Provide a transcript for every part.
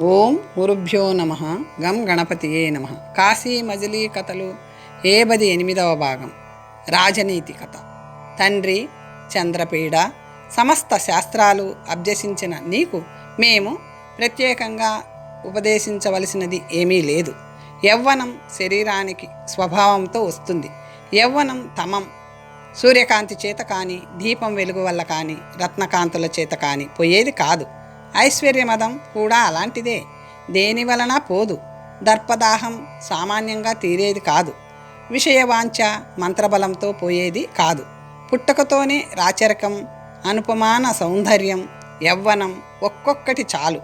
ఓం గురుభ్యో నమ. గం గణపతియే నమ. కాశీ మజిలీ కథలు 78వ భాగం. రాజనీతి కథ. తండ్రి చంద్రపీడ, సమస్త శాస్త్రాలు అభ్యసించిన నీకు మేము ప్రత్యేకంగా ఉపదేశించవలసినది ఏమీ లేదు. యవ్వనం శరీరానికి స్వభావంతో వస్తుంది. యవ్వనం తమం సూర్యకాంతి చేత కానీ, దీపం వెలుగు వల్ల కానీ, రత్నకాంతుల చేత కానీ పోయేది కాదు. ఐశ్వర్యమదం కూడా అలాంటిదే. దేని వలన పోదు. దర్పదాహం సామాన్యంగా తీరేది కాదు. విషయవాంఛ మంత్రబలంతో పోయేది కాదు. పుట్టకతోనే రాచరికం, అనుపమాన సౌందర్యం, యవ్వనం ఒక్కొక్కటి చాలు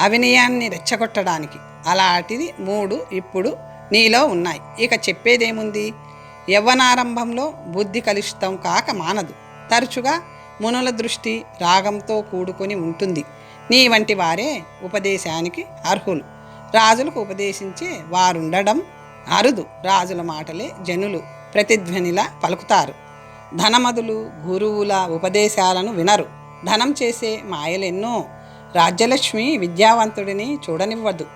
అవినయాన్ని రెచ్చగొట్టడానికి. అలాంటిది 3 ఇప్పుడు నీలో ఉన్నాయి. ఇక చెప్పేదేముంది? యవ్వనారంభంలో బుద్ధి కలుషితం కాక మానదు. తరచుగా మునుల దృష్టి రాగంతో కూడుకొని ఉంటుంది. నీ వంటి వారే ఉపదేశానికి అర్హులు. రాజులకు ఉపదేశించే వారుండడం అరుదు. రాజుల మాటలే జనులు ప్రతిధ్వనిలా పలుకుతారు. ధనమదులు గురువుల ఉపదేశాలను వినరు. ధనం చేసే మాయలెన్నో. రాజ్యలక్ష్మి విద్యావంతుడిని చూడనివ్వదు,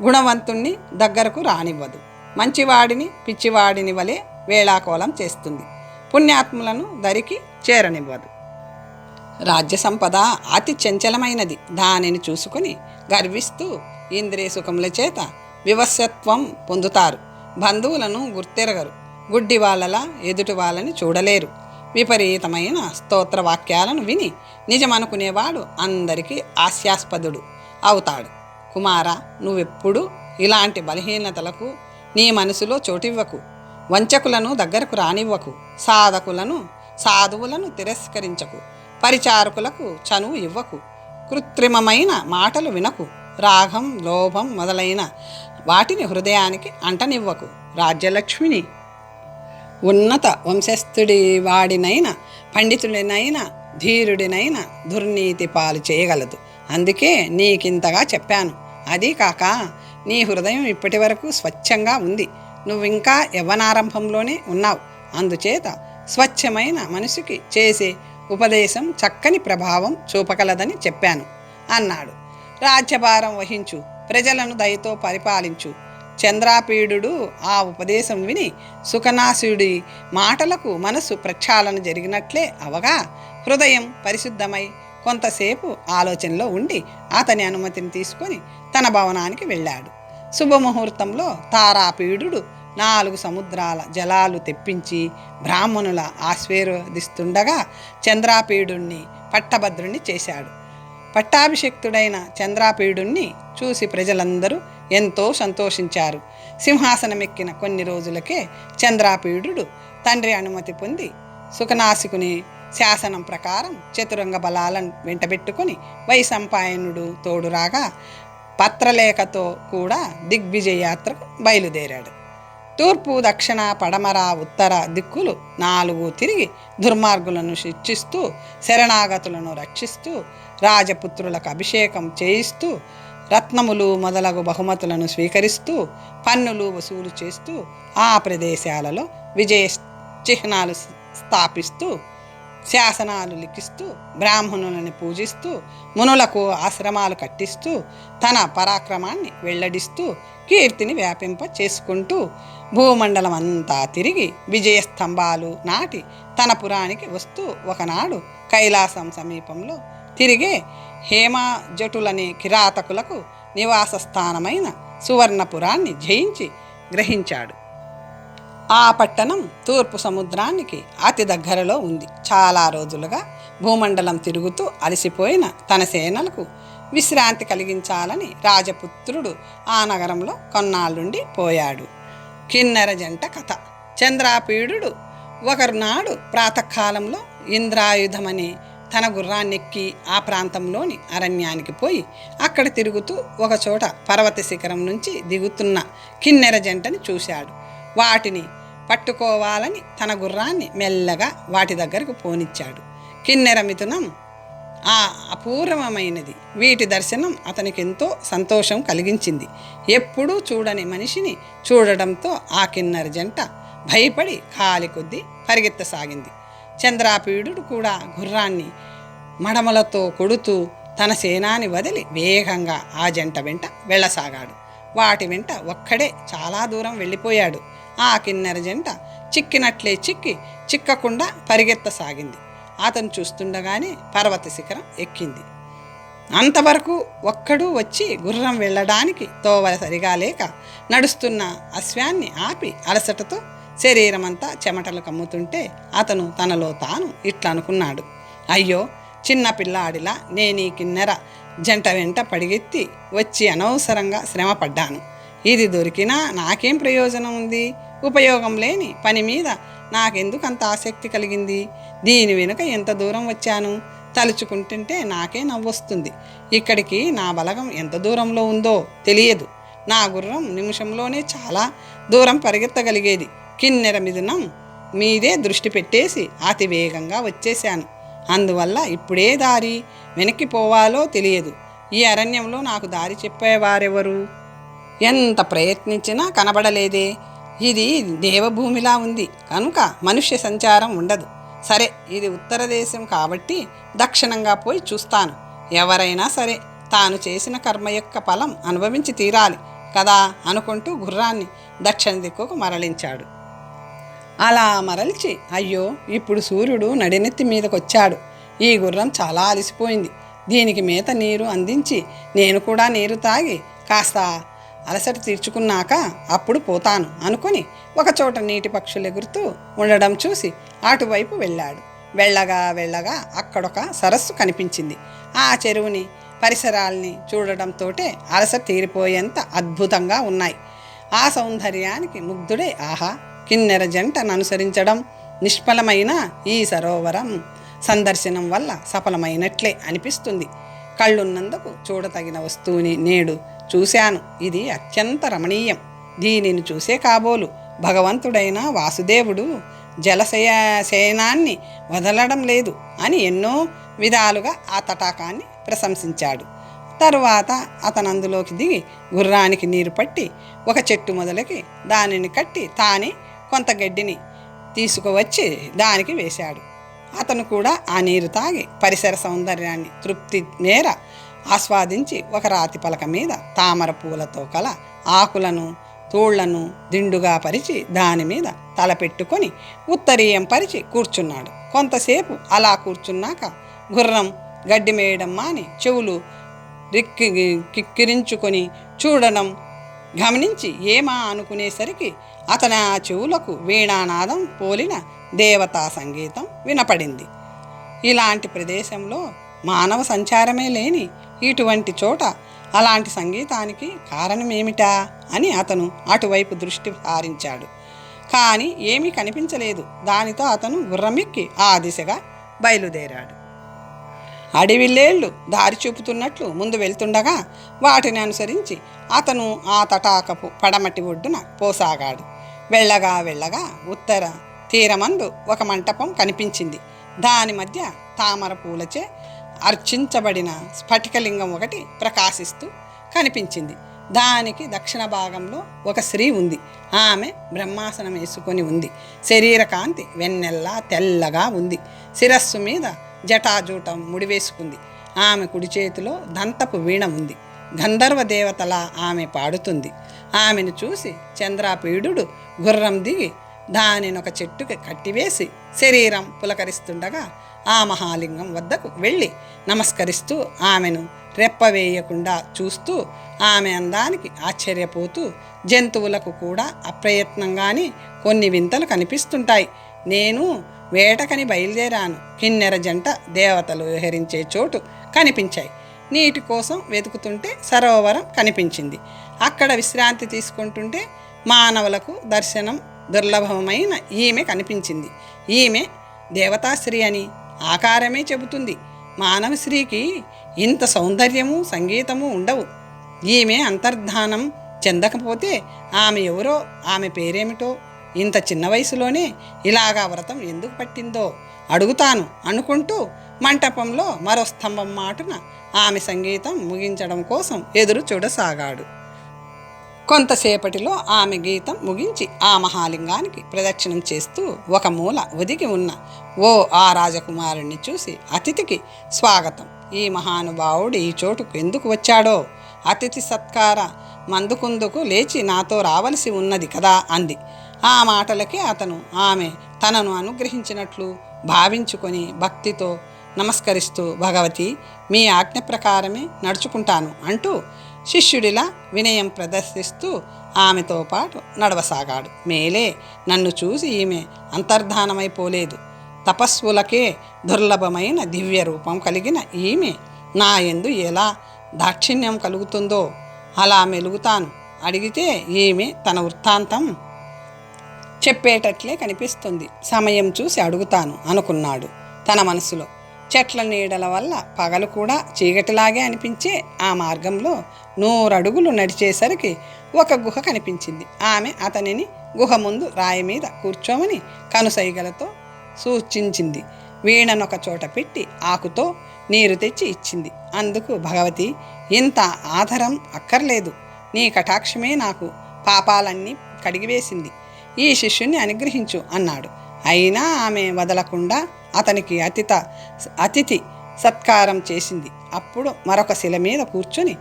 గుణవంతుణ్ణి దగ్గరకు రానివ్వదు. మంచివాడిని పిచ్చివాడిని వలె వేళాకోళం చేస్తుంది. పుణ్యాత్ములను దరికి చేరనివ్వదు. రాజ్య సంపద అతి చంచలమైనది. దానిని చూసుకుని గర్విస్తూ ఇంద్రియ సుఖముల చేత వివస్వత్వం పొందుతారు. బంధువులను గుర్తెరగరు. గుడ్డి వాళ్ళలా ఎదుటి వాళ్ళని చూడలేరు. విపరీతమైన స్తోత్ర వాక్యాలను విని నిజమనుకునేవాడు అందరికీ హాస్యాస్పదుడు అవుతాడు. కుమార, నువ్వెప్పుడు ఇలాంటి బలహీనతలకు నీ మనసులో చోటివ్వకు. వంచకులను దగ్గరకు రానివ్వకు. సాధువులను తిరస్కరించకు. పరిచారకులకు చనువు ఇవ్వకు. కృత్రిమమైన మాటలు వినకు. రాగం, లోభం మొదలైన వాటిని హృదయానికి అంటనివ్వకు. రాజ్యలక్ష్మిని ఉన్నత వంశస్థుడి వాడినైనా, పండితుడినైనా, ధీరుడినైనా దుర్నీతి పాలు చేయగలదు. అందుకే నీకింతగా చెప్పాను. అదీ కాక నీ హృదయం ఇప్పటి వరకు స్వచ్ఛంగా ఉంది. నువ్వింకా యవ్వనారంభంలోనే ఉన్నావు. అందుచేత స్వచ్ఛమైన మనసుకి చేసే ఉపదేశం చక్కని ప్రభావం చూపగలదని చెప్పాను అన్నాడు. రాజ్యభారం వహించు, ప్రజలను దయతో పరిపాలించు. చంద్రాపీడు ఆ ఉపదేశం విని సుఖనాసుడి మాటలకు మనసు ప్రక్షాళన జరిగినట్లే అవగా హృదయం పరిశుద్ధమై కొంతసేపు ఆలోచనలో ఉండి అతని అనుమతిని తీసుకొని తన భవనానికి వెళ్ళాడు. శుభముహూర్తంలో తారాపీడు 4 సముద్రాల జలాలు తెప్పించి బ్రాహ్మణుల ఆశీర్వదిస్తుండగా చంద్రాపీడుణ్ణి పట్టభద్రుణ్ణి చేశాడు. పట్టాభిషిక్తుడైన చంద్రాపీడుణ్ణి చూసి ప్రజలందరూ ఎంతో సంతోషించారు. సింహాసనమెక్కిన కొన్ని రోజులకే చంద్రాపీడు తండ్రి అనుమతి పొంది సుఖనాసికుని శాసనం ప్రకారం చతురంగ బలాలను వెంటబెట్టుకుని వైశంపాయనుడు తోడురాగా పత్రలేఖతో కూడా దిగ్విజయయాత్రకు బయలుదేరాడు. తూర్పు, దక్షిణ, పడమర, ఉత్తర దిక్కులు 4 తిరిగి దుర్మార్గులను శిక్షిస్తూ, శరణాగతులను రక్షిస్తూ, రాజపుత్రులకు అభిషేకం చేయిస్తూ, రత్నములు మొదలగు బహుమతులను స్వీకరిస్తూ, పన్నులు వసూలు చేస్తూ, ఆ ప్రదేశాలలో విజయ చిహ్నాలు స్థాపిస్తూ, శాసనాలు లిఖిస్తూ, బ్రాహ్మణులను పూజిస్తూ, మునులకు ఆశ్రమాలు కట్టిస్తూ, తన పరాక్రమాన్ని వెల్లడిస్తూ, కీర్తిని వ్యాపింప చేసుకుంటూ భూమండలం అంతా తిరిగి విజయస్తంభాలు నాటి తన పురానికి వస్తూ ఒకనాడు కైలాసం సమీపంలో తిరిగే హేమజటులనే కిరాతకులకు నివాస స్థానమైన సువర్ణపురాన్ని జయించి గ్రహించాడు. ఆ పట్టణం తూర్పు సముద్రానికి అతి దగ్గరలో ఉంది. చాలా రోజులుగా భూమండలం తిరుగుతూ అలసిపోయిన తన సేనలకు విశ్రాంతి కలిగించాలని రాజపుత్రుడు ఆ నగరంలో కొన్నాళ్ళుండి పోయాడు. కిన్నెర జంట కథ. చంద్రాపీడు ఒకనాడు ప్రాతకాలంలో ఇంద్రాయుధమనే తన గుర్రాన్నెక్కి ఆ ప్రాంతంలోని అరణ్యానికి పోయి అక్కడ తిరుగుతూ ఒకచోట పర్వత శిఖరం నుంచి దిగుతున్న కిన్నెర జంటని చూశాడు. వాటిని పట్టుకోవాలని తన గుర్రాన్ని మెల్లగా వాటి దగ్గరకు పోనిచ్చాడు. కిన్నెర మిథునం అపూర్వమైనది. వీటి దర్శనం అతనికి ఎంతో సంతోషం కలిగించింది. ఎప్పుడూ చూడని మనిషిని చూడడంతో ఆ కిన్నెర జంట భయపడి కాలి కొద్దీ పరిగెత్తసాగింది. చంద్రాపీడు కూడా గుర్రాన్ని మడమలతో కొడుతూ తన సేనాని వదిలి వేగంగా ఆ జంట వెంట వెళ్ళసాగాడు. వాటి వెంట ఒక్కడే చాలా దూరం వెళ్ళిపోయాడు. ఆ కిన్నెర జంట చిక్కినట్లే చిక్కకుండా పరిగెత్తసాగింది. అతను చూస్తుండగానే పర్వత శిఖరం ఎక్కింది. అంతవరకు ఒక్కడూ వచ్చి గుర్రం వెళ్ళడానికి తోవ సరిగా లేక నడుస్తున్న అశ్వాన్ని ఆపి అలసటతో శరీరమంతా చెమటలు కమ్ముతుంటే అతను తనలో తాను ఇట్లా అనుకున్నాడు: అయ్యో, చిన్న పిల్లాడిలా నేనీ కిన్నెర జంట వెంట పడిగెత్తి వచ్చి అనవసరంగా శ్రమ పడ్డాను. ఇది దొరికినా నాకేం ప్రయోజనం ఉంది? ఉపయోగం లేని పని మీద నాకెందుకు అంత ఆసక్తి కలిగింది? దీని వెనుక ఎంత దూరం వచ్చాను? తలుచుకుంటుంటే నాకే నవ్వొస్తుంది. ఇక్కడికి నా బలగం ఎంత దూరంలో ఉందో తెలియదు. నా గుర్రం నిమిషంలోనే చాలా దూరం పరిగెత్తగలిగేది. కిన్నెర మిథునం మీదే దృష్టి పెట్టేసి అతి వేగంగా వచ్చేశాను. అందువల్ల ఇప్పుడే దారి వెనక్కి పోవాలో తెలియదు. ఈ అరణ్యంలో నాకు దారి చెప్పేవారెవరు? ఎంత ప్రయత్నించినా కనబడలేదే. ఇది దేవభూమిలా ఉంది కనుక మనుష్య సంచారం ఉండదు. సరే, ఇది ఉత్తర దేశం కాబట్టి దక్షిణంగా పోయి చూస్తాను. ఎవరైనా సరే తాను చేసిన కర్మ యొక్క ఫలం అనుభవించి తీరాలి కదా అనుకుంటూ గుర్రాన్ని దక్షిణ దిక్కుకు మరలించాడు. అలా మరల్చి, అయ్యో, ఇప్పుడు సూర్యుడు నడినెత్తి మీదకొచ్చాడు. ఈ గుర్రం చాలా అలసిపోయింది. దీనికి మేత నీరు అందించి నేను కూడా నీరు తాగి కాస్త అలసట తీర్చుకున్నాక అప్పుడు పోతాను అనుకుని ఒకచోట నీటి పక్షులు ఎగురుతూ ఉండడం చూసి అటువైపు వెళ్ళాడు. వెళ్ళగా అక్కడొక సరస్సు కనిపించింది. ఆ చెరువుని పరిసరాల్ని చూడడంతోటే అలసట తీరిపోయేంత అద్భుతంగా ఉన్నాయి. ఆ సౌందర్యానికి ముగ్ధుడే ఆహా, కిన్నెర జంటను అనుసరించడం నిష్ఫలమైన ఈ సరోవరం సందర్శనం వల్ల సఫలమైనట్లే అనిపిస్తుంది. కళ్ళున్నందుకు చూడతగిన వస్తువుని నేడు చూశాను. ఇది అత్యంత రమణీయం. దీనిని చూసే కాబోలు భగవంతుడైన వాసుదేవుడు జలశయనాన్ని వదలడం లేదు అని ఎన్నో విధాలుగా ఆ తటాకాన్ని ప్రశంసించాడు. తరువాత అతను అందులోకి దిగి గుర్రానికి నీరు పట్టి ఒక చెట్టు మొదలకి దానిని కట్టి తానే కొంత గడ్డిని తీసుకువచ్చి దానికి వేశాడు. అతను కూడా ఆ నీరు తాగి పరిసర సౌందర్యాన్ని తృప్తి మేర ఆస్వాదించి ఒక రాతి పలక మీద తామర పూలతో కల ఆకులను తోళ్లను దిండుగా పరిచి దాని మీద తల పెట్టుకొని ఉత్తరీయం పరిచి కూర్చున్నాడు. కొంతసేపు అలా కూర్చున్నాక గుర్రం గడ్డి మేయడం మాని చెవులు కిక్కిరించుకొని చూడడం గమనించి ఏమా అనుకునేసరికి అతని ఆ చెవులకు వీణానాదం పోలిన దేవతా సంగీతం వినపడింది. ఇలాంటి ప్రదేశంలో మానవ సంచారమే లేని ఇటువంటి చోట అలాంటి సంగీతానికి కారణమేమిటా అని అతను అటువైపు దృష్టి సారించాడు. కానీ ఏమీ కనిపించలేదు. దానితో అతను గుర్రమెక్కి ఆ దిశగా బయలుదేరాడు. అడవిలేళ్లు దారి చూపుతున్నట్లు ముందు వెళ్తుండగా వాటిని అనుసరించి అతను ఆ తటాకపు పడమటి ఒడ్డున పోసాగాడు. వెళ్ళగా ఉత్తర తీరమందు ఒక మంటపం కనిపించింది. దాని మధ్య తామర పూలచే అర్చించబడిన స్ఫటికలింగం ఒకటి ప్రకాశిస్తూ కనిపించింది. దానికి దక్షిణ భాగంలో ఒక స్త్రీ ఉంది. ఆమె బ్రహ్మాసనం వేసుకొని ఉంది. శరీర కాంతి వెన్నెల్లా తెల్లగా ఉంది. శిరస్సు మీద జటాజూటం ముడివేసుకుంది. ఆమె కుడి చేతిలో దంతపు వీణ ఉంది. గంధర్వ దేవతలా ఆమె పాడుతుంది. ఆమెను చూసి చంద్రాపీడుడు గుర్రం దిగి దానినొక చెట్టుకి కట్టివేసి శరీరం పులకరిస్తుండగా ఆ మహాలింగం వద్దకు వెళ్ళి నమస్కరిస్తూ ఆమెను రెప్పవేయకుండా చూస్తూ ఆమె అందానికి ఆశ్చర్యపోతూ, జంతువులకు కూడా అప్రయత్నంగానే కొన్ని వింతలు కనిపిస్తుంటాయి. నేను వేటకని బయలుదేరాను. కిన్నెర జంట దేవతలు విహరించే చోటు కనిపించాయి. నీటి కోసం వెతుకుతుంటే సరోవరం కనిపించింది. అక్కడ విశ్రాంతి తీసుకుంటుంటే మానవులకు దర్శనం దుర్లభమైన ఈమె కనిపించింది. ఈమె దేవతాశ్రీ అని ఆకారమే చెబుతుంది. మానవ స్త్రీకి ఇంత సౌందర్యము సంగీతము ఉండవు. ఈమె అంతర్ధానం చెందకపోతే ఆమె ఎవరో, ఆమె పేరేమిటో, ఇంత చిన్న వయసులోనే ఇలాగా వ్రతం ఎందుకు పట్టిందో అడుగుతాను అనుకుంటూ మంటపంలో మరో స్తంభం మాటున ఆమె సంగీతం ముగించడం కోసం ఎదురు చూడసాగాడు. కొంతసేపటిలో ఆమె గీతం ముగించి ఆ మహాలింగానికి ప్రదక్షిణం చేస్తూ ఒక మూల ఒదిగి ఉన్న ఓ ఆ రాజకుమారుణ్ణి చూసి అతిథికి స్వాగతం, ఈ మహానుభావుడు ఈ చోటుకు ఎందుకు వచ్చాడో, అతిథి సత్కార మందుకుందుకు లేచి నాతో రావలసి ఉన్నది కదా అంది. ఆ మాటలకి అతను ఆమె తనను అనుగ్రహించినట్లు భావించుకొని భక్తితో నమస్కరిస్తూ, భగవతి, మీ ఆజ్ఞ ప్రకారమే నడుచుకుంటాను అంటూ శిష్యుడిలా వినయం ప్రదర్శిస్తూ ఆమెతో పాటు నడవసాగాడు. మేలే, నన్ను చూసి ఈమె అంతర్ధానమైపోలేదు. తపస్సులకే దుర్లభమైన దివ్య రూపం కలిగిన ఈమె నా యందు ఎలా దాక్షిణ్యం కలుగుతుందో అలా మెలుగుతాను. అడిగితే ఈమె తన వృత్తాంతం చెప్పేటట్లే కనిపిస్తుంది. సమయం చూసి అడుగుతాను అనుకున్నాడు తన మనసులో. చెట్ల నీడల వల్ల పగలు కూడా చీకటిలాగే అనిపించే ఆ మార్గంలో 100 అడుగులు నడిచేసరికి ఒక గుహ కనిపించింది. ఆమె అతనిని గుహ ముందు రాయి మీద కూర్చోమని కనుసైగలతో సూచించింది. వీణనొక చోట పెట్టి ఆకుతో నీరు తెచ్చి ఇచ్చింది. అందుకు భగవతి, ఇంత ఆధారం అక్కర్లేదు, నీ కటాక్షమే నాకు పాపాలన్నీ కడిగివేసింది. ఈ శిష్యుణ్ణి అనుగ్రహించు అన్నాడు. అయినా ఆమె వదలకుండా అతనికి అతిథి సత్కారం చేసింది. అప్పుడు మరొక శిల మీద కూర్చొని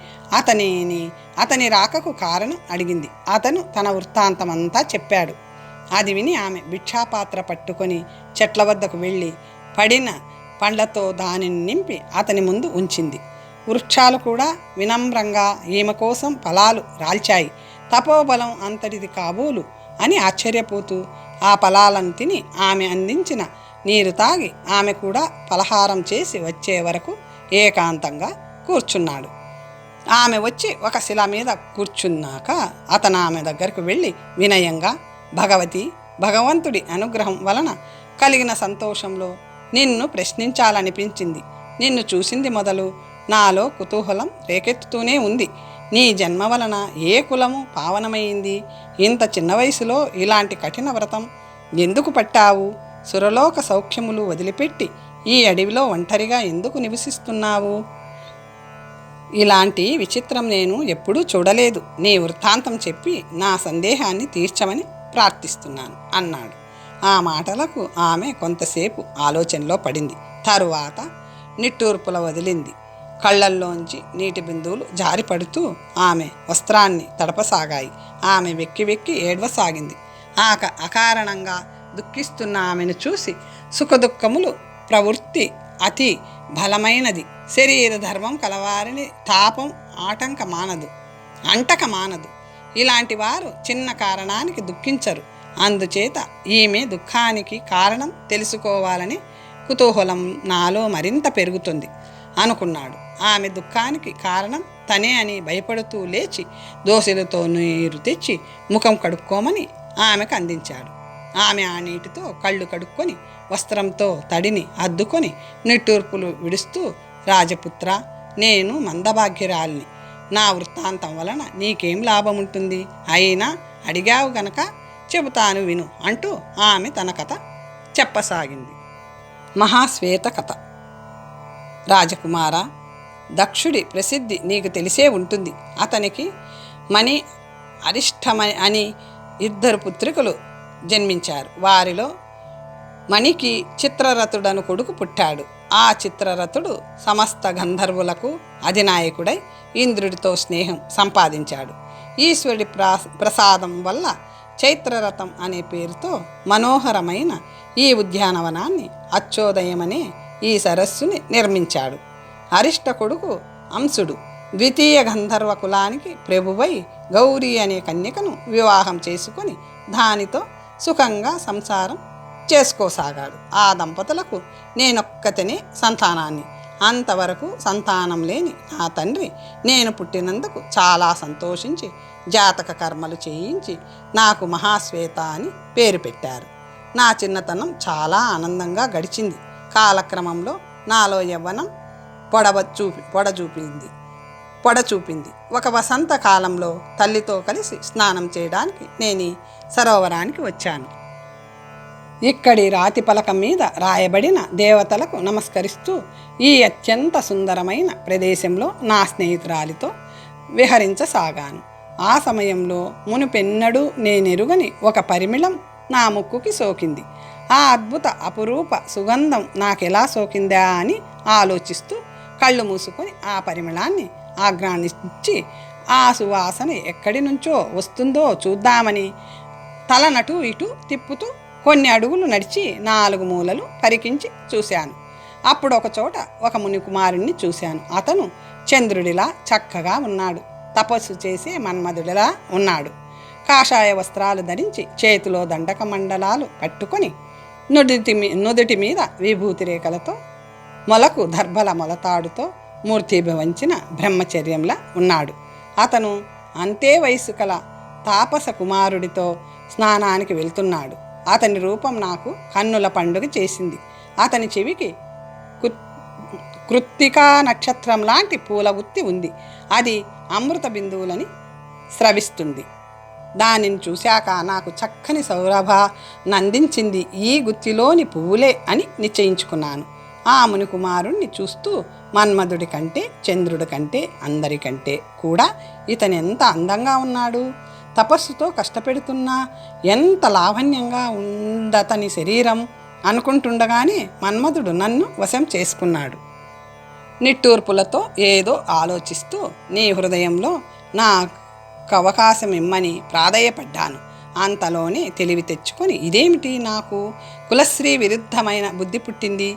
అతని రాకకు కారణం అడిగింది. అతను తన వృత్తాంతమంతా చెప్పాడు. అది విని ఆమె భిక్షాపాత్ర పట్టుకొని చెట్ల వద్దకు వెళ్ళి పడిన పండ్లతో దానిని నింపి అతని ముందు ఉంచింది. వృక్షాలు కూడా వినమ్రంగా ఈమె కోసం ఫలాలు రాల్చాయి. తపోబలం అంతటిది కాబోలు అని ఆశ్చర్యపోతూ ఆ ఫలాలను తిని ఆమె అందించిన నీరు తాగి ఆమె కూడా పలహారం చేసి వచ్చే వరకు ఏకాంతంగా కూర్చున్నాడు. ఆమె వచ్చి ఒక శిల మీద కూర్చున్నాక అతను ఆమె దగ్గరకు వెళ్ళి వినయంగా, భగవతి, భగవంతుడి అనుగ్రహం వలన కలిగిన సంతోషంలో నిన్ను ప్రశ్నించాలనిపించింది. నిన్ను చూసింది మొదలు నాలో కుతూహలం రేకెత్తుతూనే ఉంది. నీ జన్మ వలన ఏ కులము పావనమైంది? ఇంత చిన్న వయసులో ఇలాంటి కఠిన వ్రతం ఎందుకు పట్టావు? సురలోక సౌఖ్యములు వదిలిపెట్టి ఈ అడవిలో ఒంటరిగా ఎందుకు నివసిస్తున్నావు? ఇలాంటి విచిత్రం నేను ఎప్పుడూ చూడలేదు. నీ వృత్తాంతం చెప్పి నా సందేహాన్ని తీర్చమని ప్రార్థిస్తున్నాను అన్నాడు. ఆ మాటలకు ఆమె కొంతసేపు ఆలోచనలో పడింది. తరువాత నిట్టూర్పుల వదిలింది. కళ్ళల్లోంచి నీటి బిందువులు జారిపడుతూ ఆమె వస్త్రాన్ని తడపసాగాయి. ఆమె వెక్కి వెక్కి ఏడవసాగింది. అకారణంగా దుఃఖిస్తున్న ఆమెను చూసి, సుఖదుఖములు ప్రవృత్తి అతి బలమైనది, శరీర ధర్మం కలవారిని తాపం అంటక మానదు. ఇలాంటి వారు చిన్న కారణానికి దుఃఖించరు. అందుచేత ఈమె దుఃఖానికి కారణం తెలుసుకోవాలని కుతూహలం నాలో మరింత పెరుగుతుంది అనుకున్నాడు. ఆమె దుఃఖానికి కారణం తనే అని భయపడుతూ లేచి దోసెలతో నీరు తెచ్చి ముఖం కడుక్కోమని ఆమెకు అందించాడు. ఆమె ఆ నీటితో కళ్ళు కడుక్కొని వస్త్రంతో తడిని అద్దుకొని నిట్టూర్పులు విడుస్తూ, రాజపుత్ర, నేను మందభాగ్యురాలిని. నా వృత్తాంతం వలన నీకేం లాభం ఉంటుంది? అయినా అడిగావు గనక చెబుతాను విను అంటూ ఆమె తన కథ చెప్పసాగింది. మహాశ్వేత కథ. రాజకుమార, దక్షుడి ప్రసిద్ధి నీకు తెలిసే ఉంటుంది. అతనికి మణి, అరిష్టమణి అని 2 పుత్రికలు జన్మించారు. వారిలో మణికి చిత్రరథుడను కొడుకు పుట్టాడు. ఆ చిత్రరథుడు సమస్త గంధర్వులకు అధినాయకుడై ఇంద్రుడితో స్నేహం సంపాదించాడు. ఈశ్వరుడి ప్రసాదం వల్ల చైత్రరథం అనే పేరుతో మనోహరమైన ఈ ఉద్యానవనాన్ని, అచ్చోదయమనే ఈ సరస్సుని నిర్మించాడు. అరిష్ట కొడుకు అంశుడు ద్వితీయ గంధర్వ కులానికి ప్రభువై గౌరీ అనే కన్యకను వివాహం చేసుకొని దానితో సుఖంగా సంసారం చేసుకోసాగాడు. ఆ దంపతులకు నేనొక్కతనే సంతానాన్ని. అంతవరకు సంతానం లేని నా తండ్రి నేను పుట్టినందుకు చాలా సంతోషించి జాతక కర్మలు చేయించి నాకు మహాశ్వేత అని పేరు పెట్టారు. నా చిన్నతనం చాలా ఆనందంగా గడిచింది. కాలక్రమంలో నాలో యవ్వనం పొడ చూపింది. ఒక వసంత కాలంలో తల్లితో కలిసి స్నానం చేయడానికి నేను సరోవరానికి వచ్చాను. ఇక్కడి రాతి పలకం మీద రాయబడిన దేవతలకు నమస్కరిస్తూ ఈ అత్యంత సుందరమైన ప్రదేశంలో నా స్నేహితురాలితో విహరించసాగాను. ఆ సమయంలో మునుపెన్నడూ నేనెరుగని ఒక పరిమళం నా ముక్కుకి సోకింది. ఆ అద్భుత అపురూప సుగంధం నాకెలా సోకిందా అని ఆలోచిస్తూ కళ్ళు మూసుకొని ఆ పరిమళాన్ని ఆగ్రానించి ఆ సువాసన ఎక్కడి నుంచో వస్తుందో చూద్దామని తలనటు ఇటు తిప్పుతూ కొన్ని అడుగులు నడిచి 4 మూలలు పరికించి చూశాను. అప్పుడు ఒక చోట ఒక మునికుమారుణ్ణి చూశాను. అతను చంద్రుడిలా చక్కగా ఉన్నాడు. తపస్సు చేసే మన్మధుడిలా ఉన్నాడు. కాషాయ వస్త్రాలు ధరించి చేతిలో దండక మండలాలు పట్టుకొని నుదుటి మీద విభూతి రేఖలతో మొలకు దర్భల మొలతాడుతో మూర్తిభవించిన బ్రహ్మచర్యంలా ఉన్నాడు. అతను అంతే వయసు కల తాపస కుమారుడితో స్నానానికి వెళ్తున్నాడు. అతని రూపం నాకు కన్నుల పండుగ చేసింది. అతని చెవికి కృత్తికా నక్షత్రం లాంటి పూల గుత్తి ఉంది. అది అమృత బిందువులని స్రవిస్తుంది. దానిని చూశాక నాకు చక్కని సౌరభ నందించింది. ఈ గుత్తిలోని పువ్వులే అని నిశ్చయించుకున్నాను. ఆ మునికుమారుణ్ణి చూస్తూ మన్మధుడి కంటే చంద్రుడి కంటే అందరికంటే కూడా ఇతను ఎంత అందంగా ఉన్నాడు, తపస్సుతో కష్టపెడుతున్నా ఎంత లావణ్యంగా ఉందతని శరీరం అనుకుంటుండగానే మన్మధుడు నన్ను వశం చేసుకున్నాడు. నిట్టూర్పులతో ఏదో ఆలోచిస్తూ నీ హృదయంలో నాకు అవకాశం ఇమ్మని ప్రాధేయపడ్డాను. అంతలోనే తెలివి తెచ్చుకొని ఇదేమిటి, నాకు కులశ్రీ విరుద్ధమైన బుద్ధి పుట్టింది,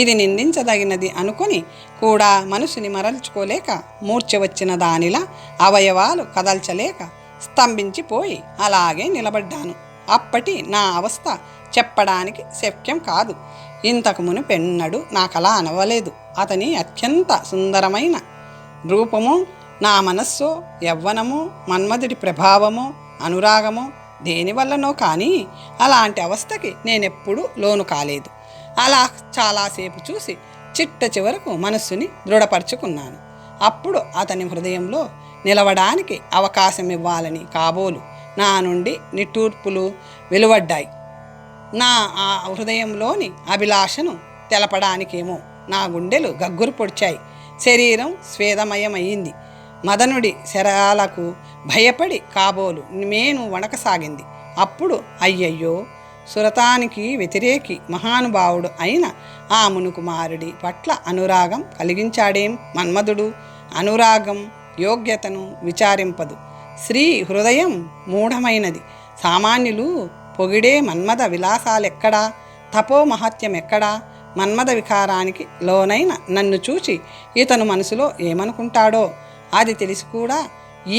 ఇది నిందించదగినది అనుకొని కూడా మనసుని మరల్చుకోలేక మూర్ఛ వచ్చిన దానిలా అవయవాలు కదల్చలేక స్తంభించిపోయి అలాగే నిలబడ్డాను. అప్పటి నా అవస్థ చెప్పడానికి శక్యం కాదు. ఇంతకు మునుపెన్నడూ నాకలా అనవలేదు. అతని అత్యంత సుందరమైన రూపము, నా మనస్సో యవ్వనమో మన్మధుడి ప్రభావమో అనురాగమో దేనివల్లనో కానీ అలాంటి అవస్థకి నేనెప్పుడూ లోను కాలేదు. అలా చాలాసేపు చూసి చిట్ట చివరకు మనస్సుని దృఢపరుచుకున్నాను. అప్పుడు అతని హృదయంలో నిలవడానికి అవకాశం ఇవ్వాలని కాబోలు నా నుండి నిట్టూర్పులు వెలువడ్డాయి. నా ఆ హృదయంలోని అభిలాషను తెలపడానికేమో నా గుండెలు గగ్గురు పొడిచాయి. శరీరం స్వేదమయమయ్యింది. మదనుడి శరాలకు భయపడి కాబోలు మేను వణకసాగింది. అప్పుడు అయ్యయ్యో, సురతానికి వ్యతిరేకి మహానుభావుడు అయిన ఆ మునుకుమారుడి పట్ల అనురాగం కలిగించాడేం మన్మధుడు. అనురాగం యోగ్యతను విచారింపదు. స్త్రీ హృదయం మూఢమైనది. సామాన్యులు పొగిడే మన్మథ విలాసాలెక్కడా, తపో మహత్యం ఎక్కడా? మన్మథ వికారానికి లోనైన నన్ను చూచి ఇతను మనసులో ఏమనుకుంటాడో అది తెలిసి కూడా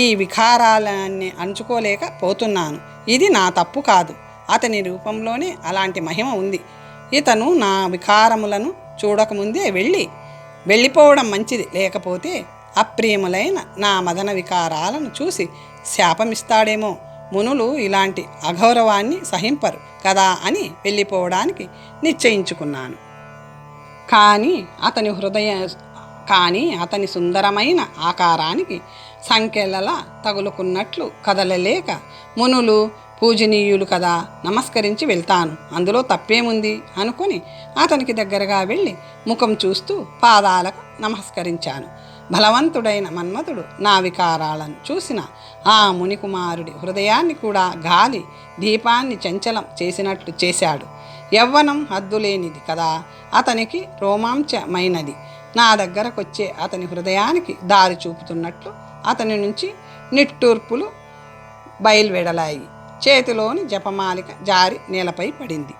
ఈ వికారాలన్నీ అణుచుకోలేకపోతున్నాను. ఇది నా తప్పు కాదు. అతని రూపంలోనే అలాంటి మహిమ ఉంది. ఇతను నా వికారములను చూడకముందే వెళ్ళిపోవడం మంచిది. లేకపోతే అప్రియములైన నా మదన వికారాలను చూసి శాపమిస్తాడేమో. మునులు ఇలాంటి అగౌరవాన్ని సహింపరు కదా అని వెళ్ళిపోవడానికి నిశ్చయించుకున్నాను. కానీ అతని సుందరమైన ఆకారానికి సంఖ్యలలా తగులుకున్నట్లు కదలలేక మునులు పూజనీయులు కదా, నమస్కరించి వెళ్తాను, అందులో తప్పేముంది అనుకొని అతనికి దగ్గరగా వెళ్ళి ముఖం చూస్తూ పాదాలకు నమస్కరించాను. బలవంతుడైన మన్మథుడు నా వికారాలను చూసిన ఆ మునికుమారుడి హృదయాన్ని కూడా గాలి దీపాన్ని చంచలం చేసినట్లు చేశాడు. యవ్వనం హద్దులేనిది కదా, అతనికి రోమాంచమైనది. నా దగ్గరకొచ్చే అతని హృదయానికి దారి చూపుతున్నట్లు అతని నుంచి నిట్టూర్పులు బయలువెడలాయి. చేతిలోని జపమాలిక జారి నేలపై పడింది.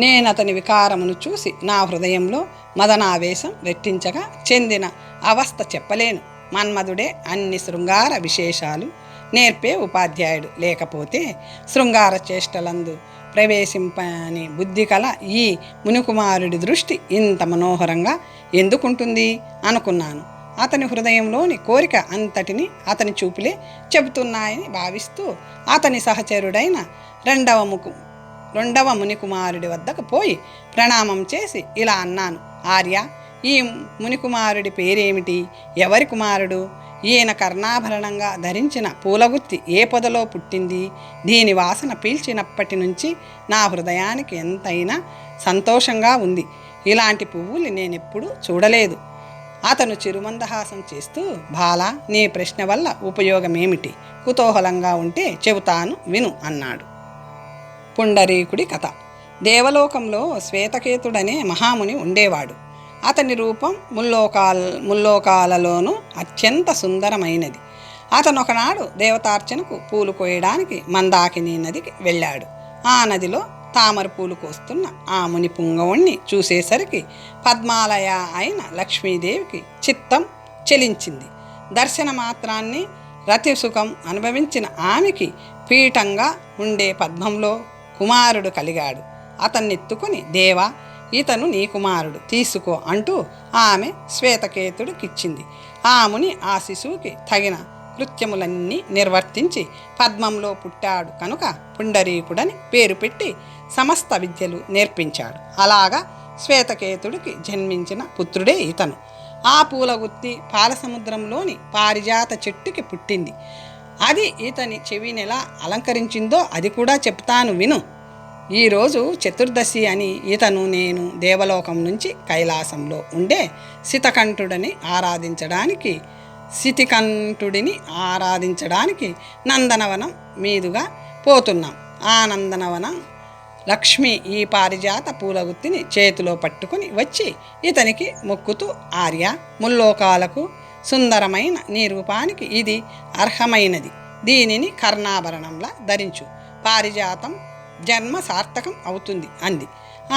నేనతని వికారమును చూసి నా హృదయంలో మదనావేశం రెట్టించగా చెందిన అవస్థ చెప్పలేను. మన్మధుడే అన్ని శృంగార విశేషాలు నేర్పే ఉపాధ్యాయుడు. లేకపోతే శృంగార చేష్టలందు ప్రవేశింపని బుద్ధి కల ఈ మునికుమారుడి దృష్టి ఇంత మనోహరంగా ఎందుకుంటుంది అనుకున్నాను. అతని హృదయంలోని కోరిక అంతటిని అతని చూపులే చెబుతున్నాయని భావిస్తూ అతని సహచరుడైన రెండవ మునికుమారుడి వద్దకు పోయి ప్రణామం చేసి ఇలా అన్నాను. ఆర్య, ఈ మునికుమారుడి పేరేమిటి? ఎవరి కుమారుడు? ఈయన కర్ణాభరణంగా ధరించిన పూలగుత్తి ఏ పొదలో పుట్టింది? దీని వాసన పీల్చినప్పటి నుంచి నా హృదయానికి ఎంతైనా సంతోషంగా ఉంది. ఇలాంటి పువ్వులు నేనెప్పుడూ చూడలేదు. అతను చిరుమందహాసం చేస్తూ, బాలా, నీ ప్రశ్న వల్ల ఉపయోగమేమిటి? కుతూహలంగా ఉంటే చెబుతాను విను అన్నాడు. పుండరీకుడి కథ. దేవలోకంలో శ్వేతకేతుడనే మహాముని ఉండేవాడు. అతని రూపం ముల్లోకాలలోనూ అత్యంత సుందరమైనది. అతను ఒకనాడు దేవతార్చనకు పూలు కోయడానికి మందాకిని నదికి వెళ్ళాడు. ఆ నదిలో తామర పూలు కోస్తున్న ఆ ముని పుంగవుణ్ణి చూసేసరికి పద్మాలయ అయిన లక్ష్మీదేవికి చిత్తం చెలించింది. దర్శన మాత్రాన్ని రతిసుఖం అనుభవించిన ఆమెకి పీఠంగా ఉండే పద్మంలో కుమారుడు కలిగాడు. అతన్నెత్తుకుని, దేవా, ఇతను నీ కుమారుడు, తీసుకో అంటూ ఆమె శ్వేతకేతుడికిచ్చింది. ఆ ముని ఆ శిశువుకి తగిన కృత్యములన్నీ నిర్వర్తించి పద్మంలో పుట్టాడు కనుక పుండరీకుడని పేరు పెట్టి సమస్త విద్యలు నేర్పించాడు. అలాగా శ్వేతకేతుడికి జన్మించిన పుత్రుడే ఇతను. ఆ పూలగుత్తి పాలసముద్రంలోని పారిజాత చెట్టుకి పుట్టింది. అది ఇతని చెవినెలా అలంకరించిందో అది కూడా చెప్తాను విను. ఈరోజు చతుర్దశి అని ఇతను నేను దేవలోకం నుంచి కైలాసంలో ఉండే శితికంఠుడిని ఆరాధించడానికి నందనవనం మీదుగా పోతున్నాం. ఆ నందనవనం లక్ష్మి ఈ పారిజాత పూలగుత్తిని చేతిలో పట్టుకుని వచ్చి ఇతనికి మొక్కుతూ, ఆర్య, ముల్లోకాలకు సుందరమైన నీ రూపానికి ఇది అర్హమైనది. దీనిని కర్ణాభరణంలా ధరించు. పారిజాతం జన్మ సార్థకం అవుతుంది అంది.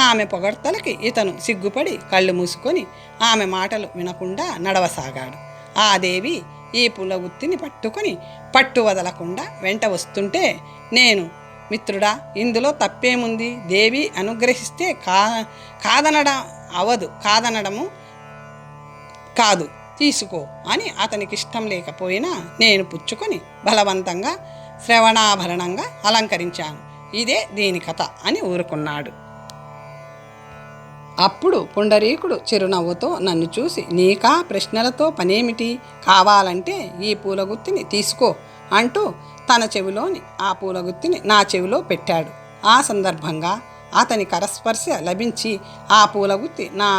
ఆమె పొగడ్తలకి ఇతను సిగ్గుపడి కళ్ళు మూసుకొని ఆమె మాటలు వినకుండా నడవసాగాడు. ఆ దేవి ఈ పూలగుత్తిని పట్టుకొని పట్టు వదలకుండా వెంట వస్తుంటే, నేను, మిత్రుడా, ఇందులో తప్పేముంది? దేవి అనుగ్రహిస్తే కాదనడము కాదు, తీసుకో అని అతనికి ఇష్టం లేకపోయినా నేను పుచ్చుకొని బలవంతంగా శ్రవణాభరణంగా అలంకరించాను. ఇదే దీని కథ అని ఊరుకున్నాడు. అప్పుడు పుండరీకుడు చిరునవ్వుతో నన్ను చూసి, నీకా ప్రశ్నలతో పనేమిటి? కావాలంటే ఈ పూలగుత్తిని తీసుకో అంటూ తన చెవిలోని ఆ పూలగుత్తిని నా చెవిలో పెట్టాడు. ఆ సందర్భంగా అతని కరస్పర్శ లభించి ఆ పూలగుత్తి నా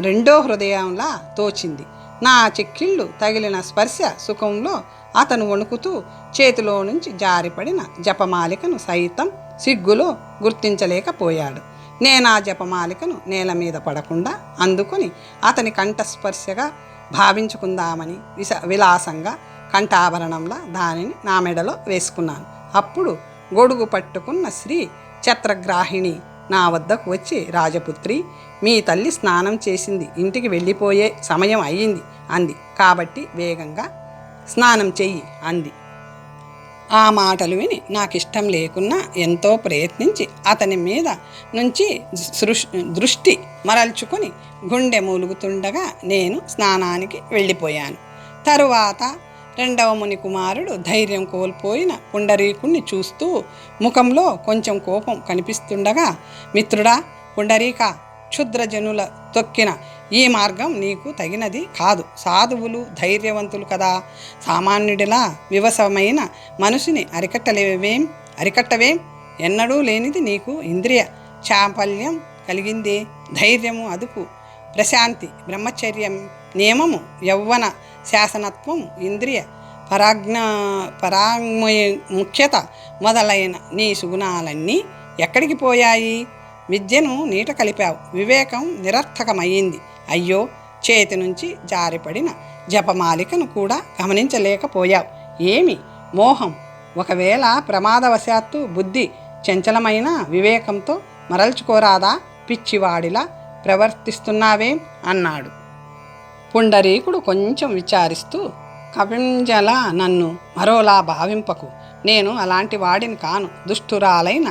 రెండో హృదయంలా తోచింది. నా చెక్కిళ్ళు తగిలిన స్పర్శ సుఖంలో అతను వణుకుతూ చేతిలో నుంచి జారిపడిన జపమాలికను సైతం సిగ్గులో గుర్తించలేకపోయాడు. నేనా జపమాలికను నేల మీద పడకుండా అందుకొని అతని కంఠస్పర్శగా భావించుకుందామని విలాసంగా కంఠాభరణంలా దానిని నా మెడలో వేసుకున్నాను. అప్పుడు గొడుగు పట్టుకున్న శ్రీ ఛత్రగ్రాహిణి నా వద్దకు వచ్చి, రాజపుత్రి, మీ తల్లి స్నానం చేసింది, ఇంటికి వెళ్ళిపోయే సమయం అయ్యింది అంది. కాబట్టి వేగంగా స్నానం చెయ్యి అంది. ఆ మాటలు విని నాకిష్టం లేకున్నా ఎంతో ప్రయత్నించి అతని మీద నుంచి దృష్టి మరల్చుకొని గుండె మూలుగుతుండగా నేను స్నానానికి వెళ్ళిపోయాను. తరువాత రెండవ ముని కుమారుడు ధైర్యం కోల్పోయిన పుండరీకుణ్ణి చూస్తూ ముఖంలో కొంచెం కోపం కనిపిస్తుండగా, మిత్రుడా పుండరీక, క్షుద్రజనుల తొక్కిన ఈ మార్గం నీకు తగినది కాదు. సాధువులు ధైర్యవంతులు కదా, సామాన్యుడిలా వివసమైన మనసుని అరికట్టవేం? ఎన్నడూ లేనిది నీకు ఇంద్రియ చాపల్యం కలిగిందే. ధైర్యము, అదుపు, ప్రశాంతి, బ్రహ్మచర్యం, నియమము, యౌవన శాసనత్వం, ఇంద్రియ ముఖ్యత మొదలైన నీ సుగుణాలన్నీ ఎక్కడికి పోయాయి? విద్యను నీట కలిపావు, వివేకం నిరర్థకమయ్యింది. అయ్యో, చేతి నుంచి జారిపడిన జపమాలికను కూడా గమనించలేకపోయావు. ఏమి మోహం! ఒకవేళ ప్రమాదవశాత్తు బుద్ధి చంచలమైన వివేకంతో మరల్చుకోరాదా? పిచ్చివాడిలా ప్రవర్తిస్తున్నావేం అన్నాడు. పుండరీకుడు కొంచెం విచారిస్తూ, కపింజల, నన్ను మరోలా భావింపకు. నేను అలాంటి వాడిని కాను. దుష్టురాలైన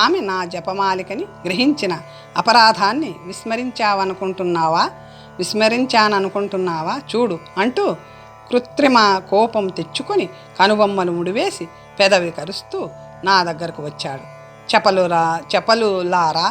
ఆమె నా జపమాలికని గ్రహించిన అపరాధాన్ని విస్మరించాననుకుంటున్నావా? చూడు అంటూ కృత్రిమ కోపం తెచ్చుకొని కనుబొమ్మలు ముడివేసి పెదవి కరుస్తూ నా దగ్గరకు వచ్చాడు. చెప్పలులారా,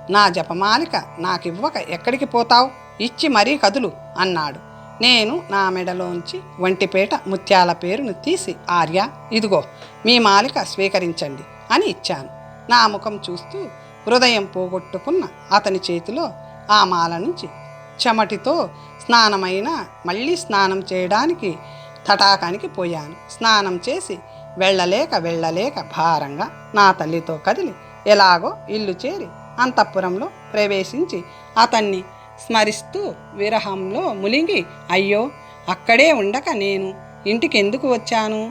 నా జపమాలిక నాకివ్వక ఎక్కడికి పోతావు? ఇచ్చి మరీ కదులు అన్నాడు. నేను నా మెడలోంచి ఒంటిపేట ముత్యాల పేరును తీసి, ఆర్య, ఇదిగో మీ మాలిక స్వీకరించండి అని ఇచ్చాను. నా ముఖం చూస్తూ హృదయం పోగొట్టుకున్న అతని చేతిలో ఆ మాల నుంచి చెమటితో స్నానమైన మళ్ళీ స్నానం చేయడానికి తటాకానికి పోయాను. స్నానం చేసి వెళ్ళలేక భారంగా నా తల్లితో కదిలి ఎలాగో ఇల్లు చేరి అంతఃపురంలో ప్రవేశించి అతన్ని స్మరిస్తూ విరహంలో మునిగి, అయ్యో అక్కడే ఉండక నేను ఇంటికి ఎందుకు వచ్చాను?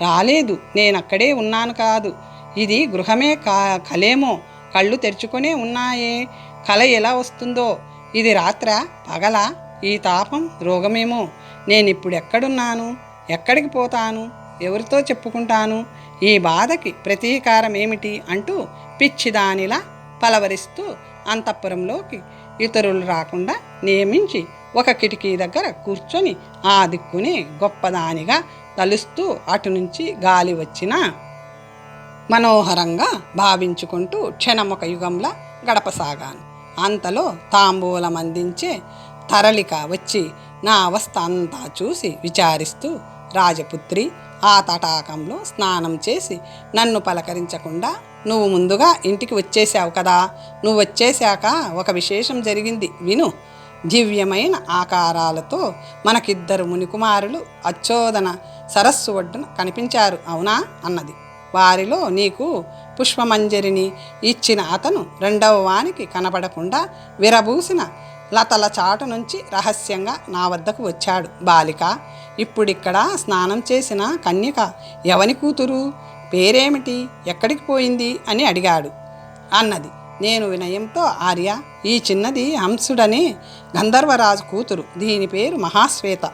రాలేదు, నేనక్కడే ఉన్నాను కాదు. ఇది గృహమే కలేమో, కళ్ళు తెరుచుకొనే ఉన్నాయే. కల ఎలా వస్తుందో? ఇది రాత్రా పగలా? ఈ తాపం రోగమేమో. నేనిప్పుడు ఎక్కడున్నాను? ఎక్కడికి పోతాను? ఎవరితో చెప్పుకుంటాను? ఈ బాధకి ప్రతీకారం ఏమిటి అంటూ పిచ్చిదానిలా పలవరిస్తూ అంతఃపురంలోకి ఇతరులు రాకుండా నియమించి ఒక కిటికీ దగ్గర కూర్చొని ఆ దిక్కుని గొప్పదానిగా తలుస్తూ అటు నుంచి గాలి వచ్చినా మనోహరంగా భావించుకుంటూ క్షణమొక యుగంలా గడపసాగాను. అంతలో తాంబూలం అందించే తరళిక వచ్చి నా అవస్థ అంతా చూసి విచారిస్తూ, రాజపుత్రి, ఆ తటాకంలో స్నానం చేసి నన్ను పలకరించకుండా నువ్వు ముందుగా ఇంటికి వచ్చేసావు కదా. నువ్వు వచ్చేశాక ఒక విశేషం జరిగింది, విను. దివ్యమైన ఆకారాలతో మనకిద్దరు మునికుమారులు అచ్చోదన సరస్సు ఒడ్డున కనిపించారు, అవునా అన్నది. వారిలో నీకు పుష్పమంజరిని ఇచ్చిన అతను రెండవ వానికి కనబడకుండా విరబూసిన లతల చాటు నుంచి రహస్యంగా నా వద్దకు వచ్చాడు. బాలిక, ఇప్పుడిక్కడ స్నానం చేసిన కన్యక ఎవని కూతురు? పేరేమిటి? ఎక్కడికి పోయింది అని అడిగాడు అన్నది. నేను వినయంతో, ఆర్య, ఈ చిన్నది హంసుడనే గంధర్వరాజు కూతురు. దీని పేరు మహాశ్వేత.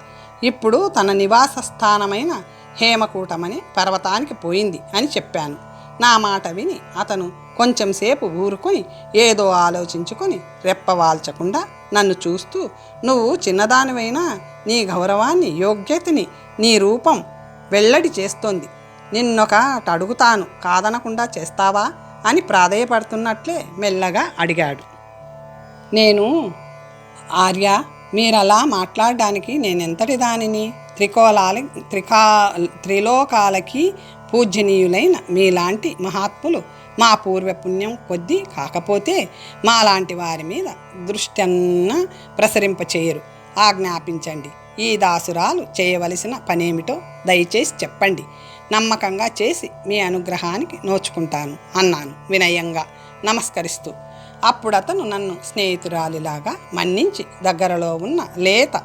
ఇప్పుడు తన నివాస స్థానమైన హేమకూటమనే పర్వతానికి పోయింది అని చెప్పాను. నా మాట విని అతను కొంచెం సేపు ఊరుకొని ఏదో ఆలోచించుకొని రెప్పవాల్చకుండా నన్ను చూస్తూ, నువ్వు చిన్నదానివైనా నీ గౌరవాన్ని, యోగ్యతని నీ రూపం వెల్లడి చేస్తోంది. నిన్నొకటి అడుగుతాను, కాదనకుండా చేస్తావా అని ప్రాధేయపడుతున్నట్లే మెల్లగా అడిగాడు. నేను, ఆర్య, మీరలా మాట్లాడడానికి నేనెంతటి దానిని? త్రిలోకాలకి పూజ్యనీయులైన మీలాంటి మహాత్ములు మా పూర్వపుణ్యం కొద్దీ కాకపోతే మాలాంటి వారి మీద దృష్ట్యన్న ప్రసరింపచేయరు. ఆజ్ఞాపించండి. ఈ దాసురాలు చేయవలసిన పనేమిటో దయచేసి చెప్పండి. నమ్మకంగా చేసి మీ అనుగ్రహానికి నోచుకుంటాను అన్నాను వినయంగా నమస్కరిస్తూ. అప్పుడతను నన్ను స్నేహితురాలిలాగా మన్నించి దగ్గరలో ఉన్న లేత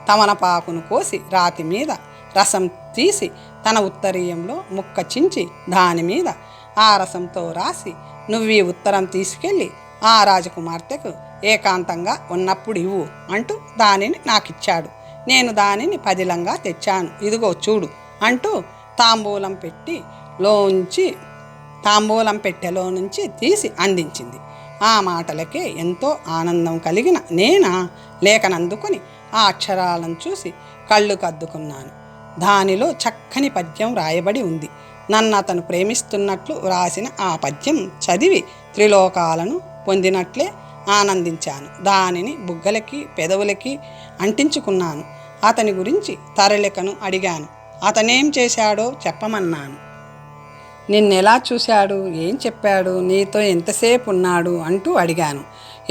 తమలపాకును కోసి రాతి మీద రసం తీసి తన ఉత్తరీయంలో ముక్క చించి దాని మీద ఆ రసంతో రాసి, నువ్వీ ఉత్తరం తీసుకెళ్ళి ఆ రాజకుమార్తెకు ఏకాంతంగా ఉన్నప్పుడు ఇవ్వు అంటూ దానిని నాకిచ్చాడు. నేను దానిని పదిలంగా తెచ్చాను, ఇదిగో చూడు అంటూ తాంబూలం పెట్టెలో నుంచి తీసి అందించింది. ఆ మాటలకే ఎంతో ఆనందం కలిగిన నేనా లేఖనందుకొని ఆ అక్షరాలను చూసి కళ్ళు కద్దుకున్నాను. దానిలో చక్కని పద్యం రాయబడి ఉంది. నన్ను అతను ప్రేమిస్తున్నట్లు వ్రాసిన ఆ పద్యం చదివి త్రిలోకాలను పొందినట్లే ఆనందించాను. దానిని బుగ్గలకి పెదవులకి అంటించుకున్నాను. అతని గురించి తరళికను అడిగాను. అతనేం చేశాడో చెప్పమన్నాను. నిన్నెలా చూశాడు? ఏం చెప్పాడు? నీతో ఎంతసేపు ఉన్నాడు అంటూ అడిగాను.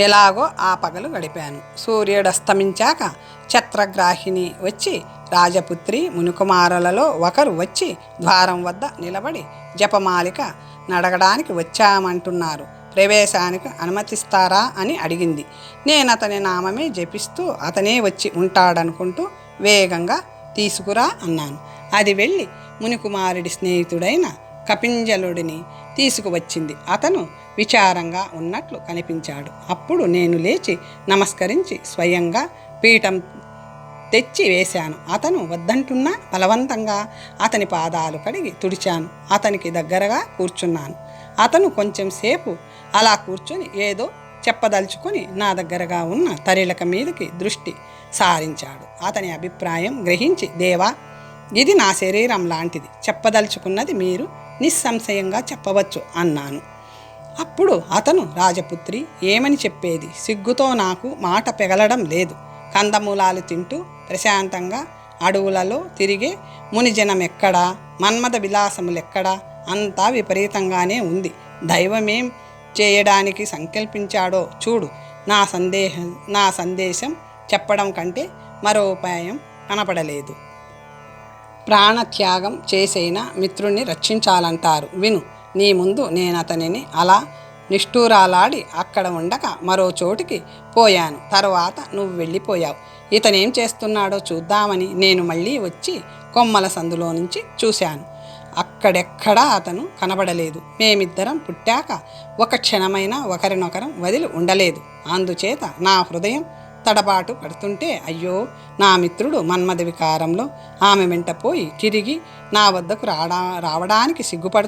ఎలాగో ఆ పగలు గడిపాను. సూర్యుడస్తమించాక ఛత్రగ్రాహిణి వచ్చి, రాజపుత్రి, మునికుమారులలో ఒకరు వచ్చి ద్వారం వద్ద నిలబడి జపమాలిక నడగడానికి వచ్చామంటున్నారు, ప్రవేశానికి అనుమతిస్తారా అని అడిగింది. నేను అతని నామమే జపిస్తూ అతనే వచ్చి ఉంటాడనుకుంటూ వేగంగా తీసుకురా అన్నాను. అది వెళ్ళి మునికుమారుడి స్నేహితుడైన కపింజలుడిని తీసుకువచ్చింది. అతను విచారంగా ఉన్నట్లు కనిపించాడు. అప్పుడు నేను లేచి నమస్కరించి స్వయంగా పీఠం తెచ్చి వేశాను. అతను వద్దంటున్నా బలవంతంగా అతని పాదాలు కడిగి తుడిచాను. అతనికి దగ్గరగా కూర్చున్నాను. అతను కొంచెం సేపు అలా కూర్చొని ఏదో చెప్పదలుచుకొని నా దగ్గరగా ఉన్న తరిలక మీదకి దృష్టి సారించాడు. అతని అభిప్రాయం గ్రహించి, దేవా, ఇది నా శరీరం లాంటిది, చెప్పదలుచుకున్నది మీరు నిస్సంశయంగా చెప్పవచ్చు అన్నాను. అప్పుడు అతను, రాజపుత్రి, ఏమని చెప్పేది? సిగ్గుతో నాకు మాట పెగలడం లేదు. కందమూలాలు తింటూ ప్రశాంతంగా అడవులలో తిరిగే మునిజనం ఎక్కడా? మన్మథ విలాసములెక్కడా? అంతా విపరీతంగానే ఉంది. దైవమేం చేయడానికి సంకల్పించాడో చూడు. నా సందేశం చెప్పడం కంటే మరో ఉపాయం కనపడలేదు. ప్రాణత్యాగం చేసైనా మిత్రుణ్ణి రక్షించాలంటారు, విను. నీ ముందు నేనతనిని అలా నిష్ఠూరాలాడి అక్కడ ఉండక మరో చోటికి పోయాను. తరువాత నువ్వు వెళ్ళిపోయావు. ఇతనేం చేస్తున్నాడో చూద్దామని నేను మళ్ళీ వచ్చి కొమ్మల సందులో నుంచి చూశాను. అక్కడెక్కడా అతను కనబడలేదు. మేమిద్దరం పుట్టాక ఒక క్షణమైనా ఒకరినొకరం వదిలి ఉండలేదు. అందుచేత నా హృదయం తడబాటు పడుతుంటే అయ్యో, నా మిత్రుడు మన్మథ వికారంలో ఆమె వెంట పోయి తిరిగి నా వద్దకు రావడానికి సిగ్గుపడుతూ